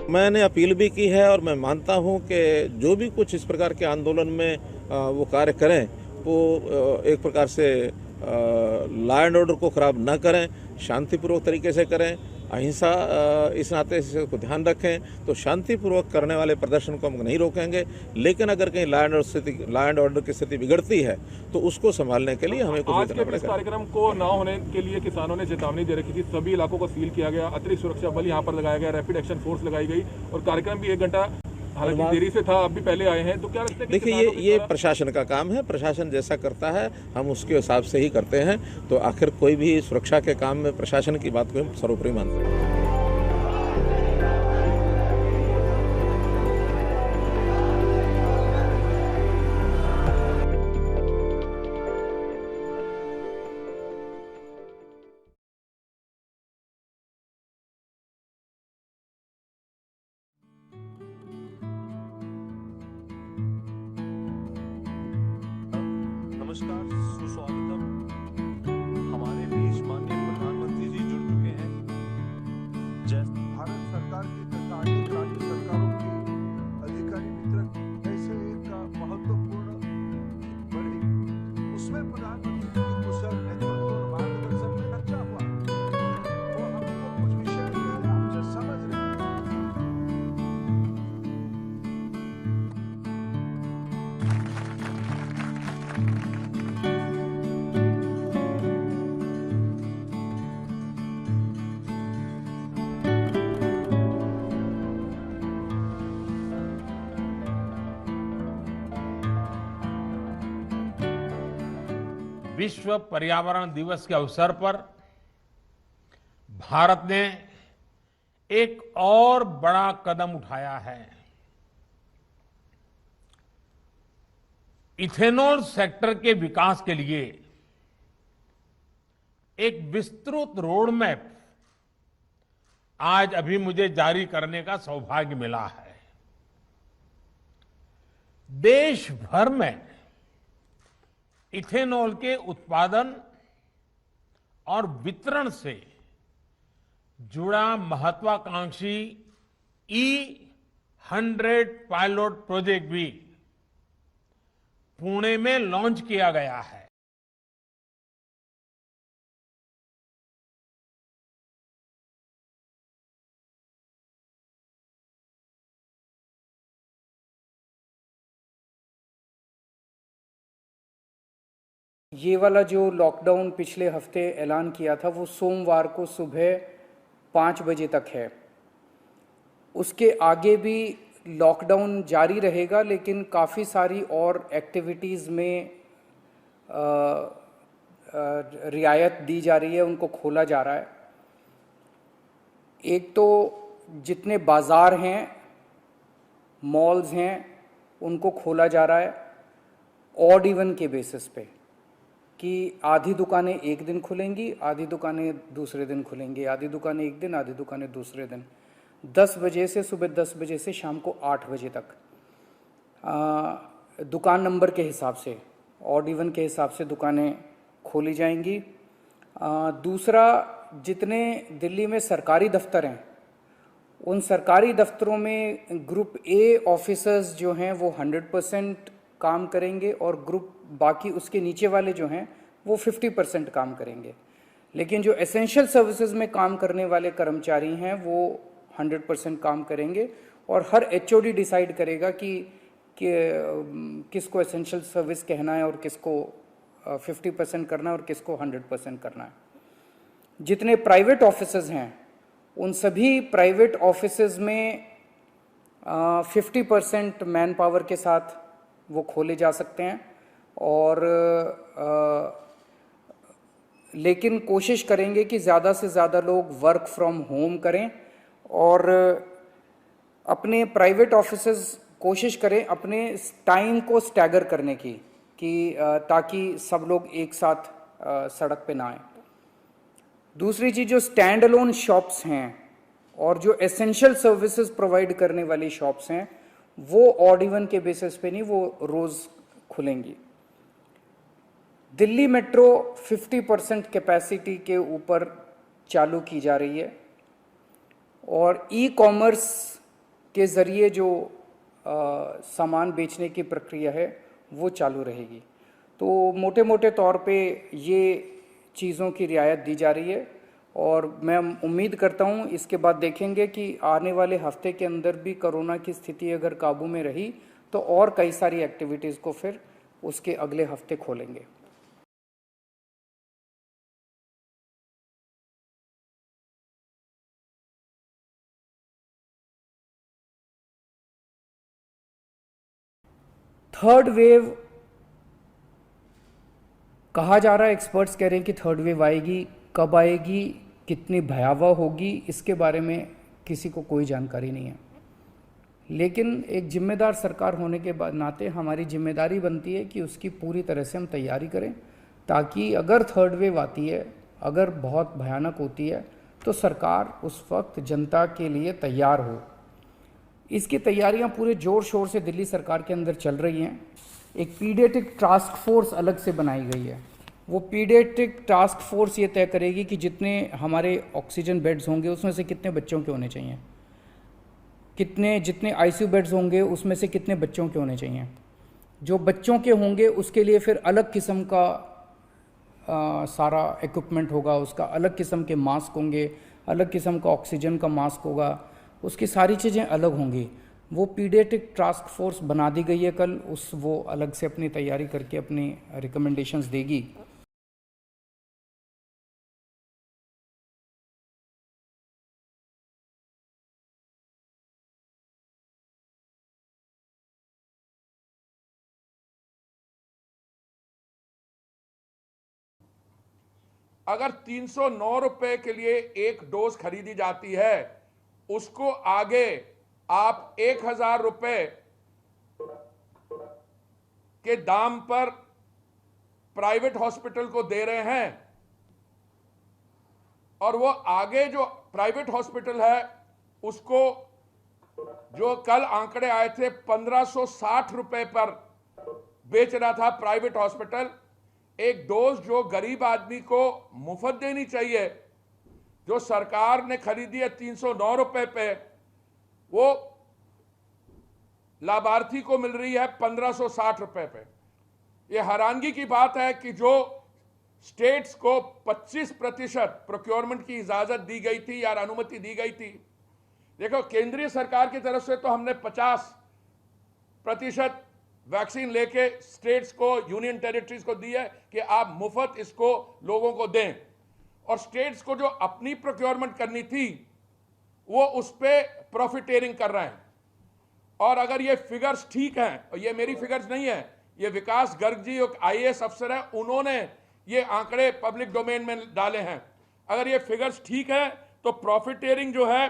मैंने अपील भी की है और मैं मानता हूं कि जो भी कुछ इस प्रकार के आंदोलन में वो कार्य करें वो एक प्रकार से लॉ एंड ऑर्डर को ख़राब न करें, शांतिपूर्वक तरीके से करें, अहिंसा इस नाते को ध्यान रखें। तो शांतिपूर्वक करने वाले प्रदर्शन को हम नहीं रोकेंगे, लेकिन अगर कहीं लॉ एंड ऑर्डर की स्थिति बिगड़ती है तो उसको संभालने के लिए हमें कुछ भी आज करना के इस पड़ेगा। कार्यक्रम को न होने के लिए किसानों ने चेतावनी दे रखी थी, सभी इलाकों को सील किया गया, अतिरिक्त सुरक्षा बल यहाँ पर लगाया गया, रैपिड एक्शन फोर्स लगाई गई और कार्यक्रम भी 1 घंटा हालांकि देरी से था, अब भी पहले आए हैं। तो क्या लगता है कि देखिए ये प्रशासन का काम है, प्रशासन जैसा करता है हम उसके हिसाब से ही करते हैं। तो आखिर कोई भी सुरक्षा के काम में प्रशासन की बात को हम सर्वोपरि मानते हैं। नमस्कार, सुस्वागतम। हमारे बीच माननीय प्रधानमंत्री जी जुड़ चुके हैं। भारत सरकार की तथा अनेक राज्य सरकारों के अधिकारी मित्र ऐसे एक महत्वपूर्ण बढ़ी, उसमें प्रधानमंत्री जी की कुशल नेतृत्व और मार्गदर्शन में अच्छा हुआ। वो हमको कुछ विषय हमसे समझ रहे विश्व पर्यावरण दिवस के अवसर पर भारत ने एक और बड़ा कदम उठाया है। इथेनॉल सेक्टर के विकास के लिए एक विस्तृत रोड मैप आज अभी मुझे जारी करने का सौभाग्य मिला है। देश भर में इथेनॉल के उत्पादन और वितरण से जुड़ा महत्वाकांक्षी E100 पायलट प्रोजेक्ट भी पुणे में लॉन्च किया गया है। ये वाला जो लॉकडाउन पिछले हफ्ते ऐलान किया था वो सोमवार को सुबह 5 बजे तक है। उसके आगे भी लॉकडाउन जारी रहेगा, लेकिन काफ़ी सारी और एक्टिविटीज़ में रियायत दी जा रही है, उनको खोला जा रहा है। एक तो जितने बाज़ार हैं, मॉल्स हैं, उनको खोला जा रहा है ऑड इवन के बेसिस पे, कि आधी दुकानें एक दिन खुलेंगी, आधी दुकानें दूसरे दिन खुलेंगी, आधी दुकानें एक दिन, आधी दुकानें दूसरे दिन, 10 बजे से सुबह 10 बजे से शाम को 8 बजे तक। दुकान नंबर के हिसाब से, ऑड इवन के हिसाब से दुकानें खोली जाएंगी। दूसरा, जितने दिल्ली में सरकारी दफ्तर हैं, उन सरकारी दफ्तरों में ग्रुप ए ऑफिसर्स जो हैं वो 100% काम करेंगे और ग्रुप बाकी उसके नीचे वाले जो हैं वो 50% काम करेंगे। लेकिन जो एसेंशियल सर्विसेज में काम करने वाले कर्मचारी हैं वो 100% काम करेंगे और हर एचओडी डिसाइड करेगा कि किसको एसेंशियल सर्विस कहना है और किसको 50% करना है और किसको 100% करना है। जितने प्राइवेट ऑफिसेज हैं उन सभी प्राइवेट ऑफिसेज में 50% मैन पावर के साथ वो खोले जा सकते हैं और लेकिन कोशिश करेंगे कि ज़्यादा से ज़्यादा लोग वर्क फ्रॉम होम करें और अपने प्राइवेट ऑफिसेज कोशिश करें अपने टाइम को स्टैगर करने की, कि ताकि सब लोग एक साथ सड़क पे ना आए। दूसरी चीज़, जो स्टैंड अलोन शॉप्स हैं और जो एसेंशियल सर्विसेज प्रोवाइड करने वाली शॉप्स हैं वो ऑड इवन के बेसिस पे नहीं, वो रोज़ खुलेंगी। दिल्ली मेट्रो 50% कैपेसिटी के ऊपर चालू की जा रही है और ई कॉमर्स के ज़रिए जो सामान बेचने की प्रक्रिया है वो चालू रहेगी। तो मोटे मोटे तौर पे ये चीज़ों की रियायत दी जा रही है और मैं उम्मीद करता हूँ इसके बाद देखेंगे कि आने वाले हफ्ते के अंदर भी कोरोना की स्थिति अगर काबू में रही तो और कई सारी एक्टिविटीज़ को फिर उसके अगले हफ्ते खोलेंगे। थर्ड वेव कहा जा रहा है, एक्सपर्ट्स कह रहे हैं कि थर्ड वेव आएगी, कब आएगी, कितनी भयावह होगी, इसके बारे में किसी को कोई जानकारी नहीं है। लेकिन एक जिम्मेदार सरकार होने के नाते हमारी जिम्मेदारी बनती है कि उसकी पूरी तरह से हम तैयारी करें, ताकि अगर थर्ड वेव आती है, अगर बहुत भयानक होती है, तो सरकार उस वक्त जनता के लिए तैयार हो। इसकी तैयारियां पूरे ज़ोर शोर से दिल्ली सरकार के अंदर चल रही हैं। एक पीडियाट्रिक टास्क फोर्स अलग से बनाई गई है। वो पीडियाट्रिक टास्क फोर्स ये तय करेगी कि जितने हमारे ऑक्सीजन बेड्स होंगे उसमें से कितने बच्चों के होने चाहिए, जितने आईसीयू बेड्स होंगे उसमें से कितने बच्चों के होने चाहिए। जो बच्चों के होंगे उसके लिए फिर अलग किस्म का सारा इक्विपमेंट होगा, उसका अलग किस्म के मास्क होंगे, अलग किस्म का ऑक्सीजन का मास्क होगा, उसकी सारी चीज़ें अलग होंगी। वो पीडियाट्रिक टास्क फोर्स बना दी गई है कल, वो अलग से अपनी तैयारी करके अपनी रिकमेंडेशंस देगी। अगर 309 रुपए के लिए एक डोज खरीदी जाती है, उसको आगे आप 1000 रुपए के दाम पर प्राइवेट हॉस्पिटल को दे रहे हैं, और वो आगे जो प्राइवेट हॉस्पिटल है उसको, जो कल आंकड़े आए थे 1560 रुपए पर बेच रहा था प्राइवेट हॉस्पिटल। एक डोज जो गरीब आदमी को मुफ्त देनी चाहिए, जो सरकार ने खरीदी है 309 रुपए पे, वो लाभार्थी को मिल रही है 1560 रुपए पे। ये हैरानगी की बात है कि जो स्टेट्स को 25% प्रोक्योरमेंट की इजाजत दी गई थी या अनुमति दी गई थी, देखो केंद्रीय सरकार की तरफ से तो हमने 50% वैक्सीन लेके स्टेट्स को, यूनियन टेरिटरीज को दी है कि आप मुफ्त इसको लोगों को दें, और स्टेट्स को जो अपनी प्रोक्योरमेंट करनी थी वो उस पे प्रॉफिटेरिंग कर रहे हैं। और अगर ये फिगर्स ठीक हैं, और ये मेरी फिगर्स नहीं है, ये विकास गर्ग जी एक IAS अफसर है, उन्होंने ये आंकड़े पब्लिक डोमेन में डाले हैं। अगर ये फिगर्स ठीक है तो प्रॉफिटेरिंग जो है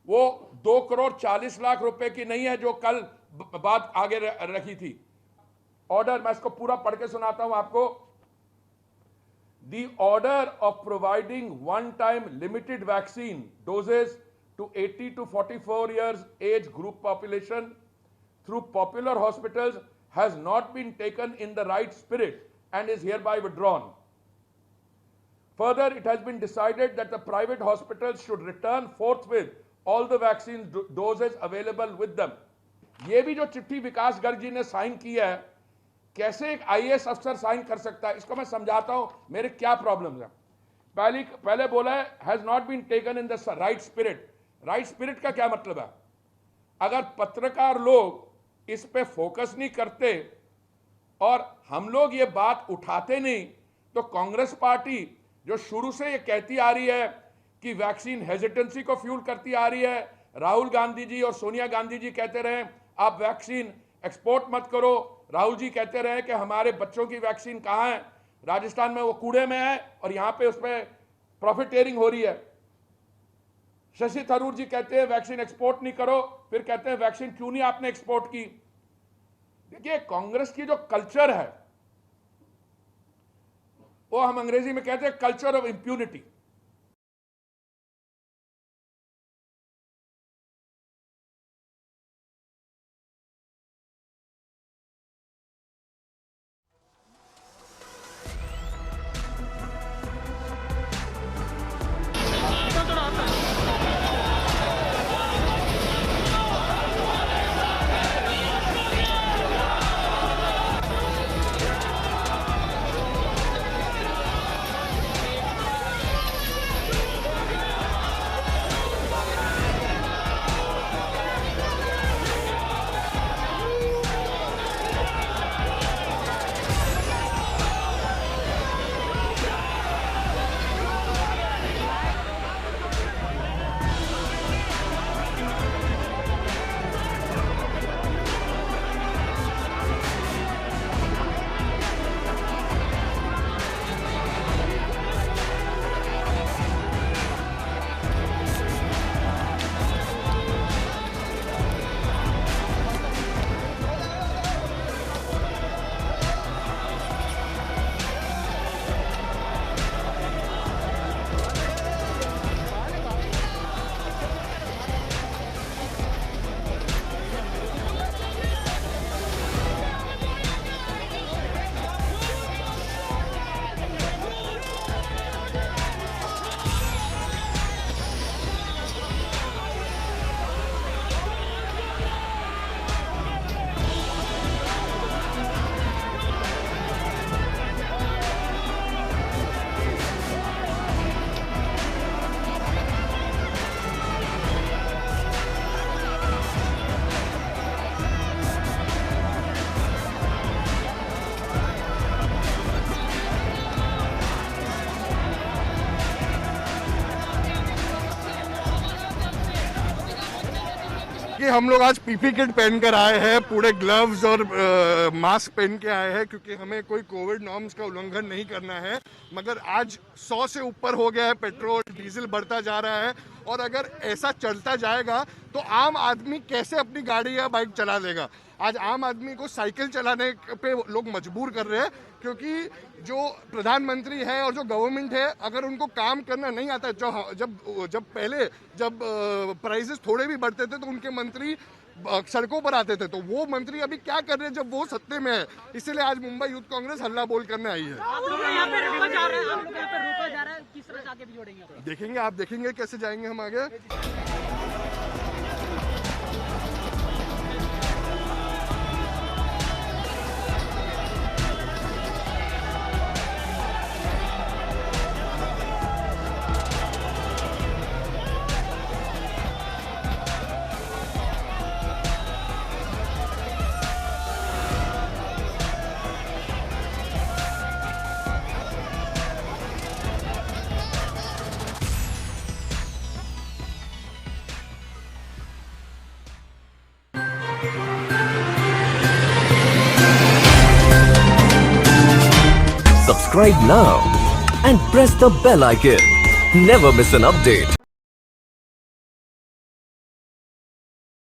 वो 2,40,00,000 रुपए की नहीं है जो कल बात आगे रखी थी। ऑर्डर मैं इसको पूरा पढ़ के सुनाता हूं आपको। The order of providing one-time limited vaccine doses to 80 to 44 years age group population through popular hospitals has not been taken in the right spirit and is hereby withdrawn. Further, it has been decided that the private hospitals should return forthwith all the vaccine doses available with them. ये भी जो चिट्ठी विकास गर्ग जी ने sign की है, कैसे एक IAS अफसर साइन कर सकता है, इसको मैं समझाता हूं मेरे क्या प्रॉब्लम्स हैं। पहले बोला है has not been taken in the right spirit. Right spirit का क्या मतलब है? अगर पत्रकार लोग इस पे फोकस नहीं करते और हम लोग ये बात उठाते नहीं, तो कांग्रेस पार्टी जो शुरू से ये कहती आ रही है कि वैक्सीन हेजिटेंसी को फ्यूल करती आ रही है, राहुल गांधी जी और सोनिया गांधी जी कहते रहे आप वैक्सीन एक्सपोर्ट मत करो, राहुल जी कहते रहे कि हमारे बच्चों की वैक्सीन कहाँ है, राजस्थान में वो कूड़े में है और यहाँ पे उस पर प्रॉफिटेरिंग हो रही है। शशि थरूर जी कहते हैं वैक्सीन एक्सपोर्ट नहीं करो, फिर कहते हैं वैक्सीन क्यों नहीं आपने एक्सपोर्ट की। देखिए कांग्रेस की जो कल्चर है वो हम अंग्रेजी में कहते हैं कल्चर ऑफ इंप्यूनिटी। देखिए हम लोग आज पीपी किट पहन कर आए हैं, पूरे ग्लव्स और मास्क पहन के आए हैं क्योंकि हमें कोई कोविड नॉर्म्स का उल्लंघन नहीं करना है। मगर आज 100 से ऊपर हो गया है, पेट्रोल डीजल बढ़ता जा रहा है और अगर ऐसा चलता जाएगा तो आम आदमी कैसे अपनी गाड़ी या बाइक चला लेगा। आज आम आदमी को साइकिल चलाने पे लोग मजबूर कर रहे हैं क्योंकि जो प्रधानमंत्री है और जो गवर्नमेंट है अगर उनको काम करना नहीं आता, जब पहले प्राइसेस थोड़े भी बढ़ते थे तो उनके मंत्री सड़कों पर आते थे, तो वो मंत्री अभी क्या कर रहे हैं जब वो सत्ते में है। इसलिए आज मुंबई यूथ कांग्रेस हल्ला बोल करने आई है। आप लोग यहाँ पे रोका जा रहा है, आप लोग यहाँ पे रोका जा रहा है, किस तरह से आगे भी जोड़ेंगे? देखेंगे, आप देखेंगे कैसे जाएंगे हम आगे। Subscribe now and press the bell icon. Never miss an update.